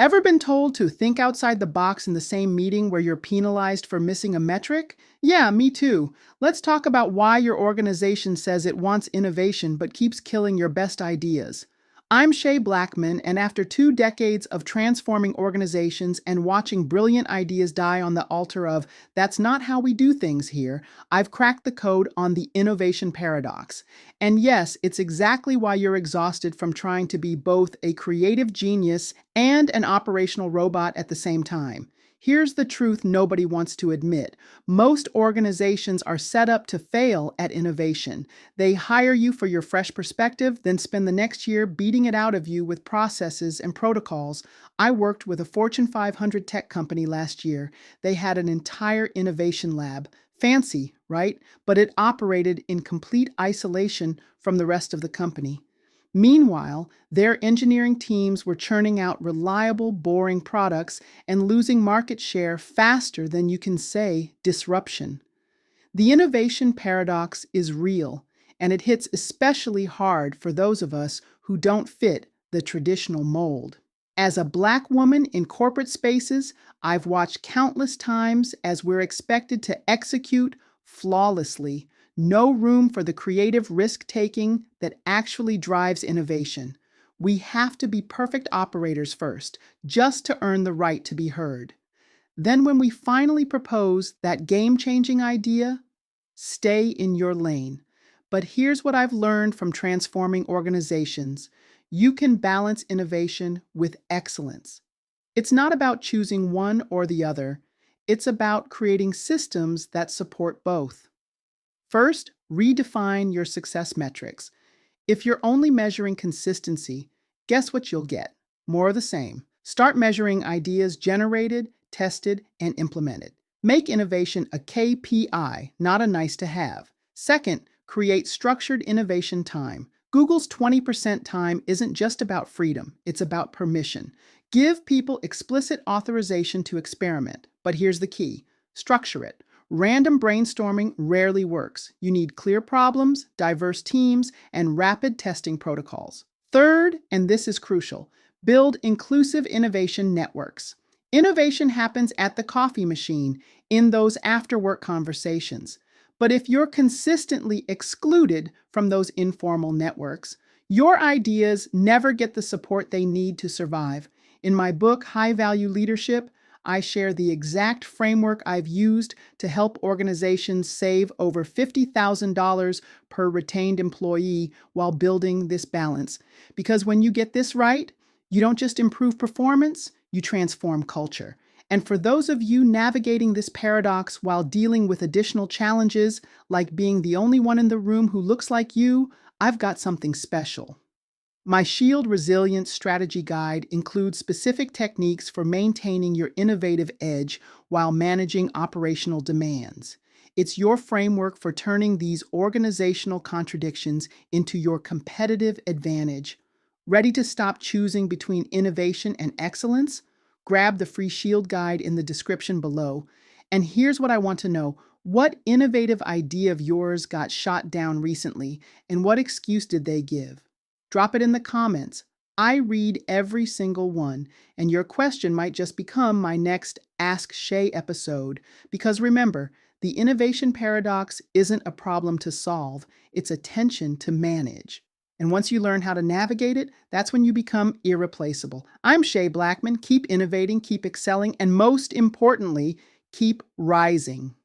Ever been told to think outside the box in the same meeting where you're penalized for missing a metric? Yeah, me too. Let's talk about why your organization says it wants innovation but keeps killing your best ideas. I'm Shay Blackman, and after 2 decades of transforming organizations and watching brilliant ideas die on the altar of "that's not how we do things here," I've cracked the code on the innovation paradox. And yes, it's exactly why you're exhausted from trying to be both a creative genius and an operational robot at the same time. Here's the truth nobody wants to admit. Most organizations are set up to fail at innovation. They hire you for your fresh perspective, then spend the next year beating it out of you with processes and protocols. I worked with a Fortune 500 tech company last year. They had an entire innovation lab. Fancy, right? But it operated in complete isolation from the rest of the company. Meanwhile, their engineering teams were churning out reliable, boring products and losing market share faster than you can say disruption. The innovation paradox is real, and it hits especially hard for those of us who don't fit the traditional mold. As a Black woman in corporate spaces, I've watched countless times as we're expected to execute flawlessly, no room for the creative risk taking that actually drives innovation. We have to be perfect operators first, just to earn the right to be heard. Then, when we finally propose that game changing idea, stay in your lane. But here's what I've learned from transforming organizations: you can balance innovation with excellence. It's not about choosing one or the other, it's about creating systems that support both. First, redefine your success metrics. If you're only measuring consistency, guess what you'll get? More of the same. Start measuring ideas generated, tested, and implemented. Make innovation a KPI, not a nice to have. Second, create structured innovation time. Google's 20% time isn't just about freedom, it's about permission. Give people explicit authorization to experiment. But here's the key: structure it. Random brainstorming rarely works. You need clear problems, diverse teams, and rapid testing protocols. Third, and this is crucial, build inclusive innovation networks. Innovation happens at the coffee machine, in those after-work conversations. But if you're consistently excluded from those informal networks, your ideas never get the support they need to survive. In my book, High Value Leadership, I share the exact framework I've used to help organizations save over $50,000 per retained employee while building this balance. Because when you get this right, you don't just improve performance, you transform culture. And for those of you navigating this paradox while dealing with additional challenges, like being the only one in the room who looks like you, I've got something special. My Shield Resilience Strategy Guide includes specific techniques for maintaining your innovative edge while managing operational demands. It's your framework for turning these organizational contradictions into your competitive advantage. Ready to stop choosing between innovation and excellence? Grab the free Shield Guide in the description below. And here's what I want to know: what innovative idea of yours got shot down recently, and what excuse did they give? Drop it in the comments. I read every single one, and your question might just become my next Ask Shay episode. Because remember, the innovation paradox isn't a problem to solve, it's a tension to manage. And once you learn how to navigate it, that's when you become irreplaceable. I'm Shay Blackman. Keep innovating, keep excelling, and most importantly, keep rising.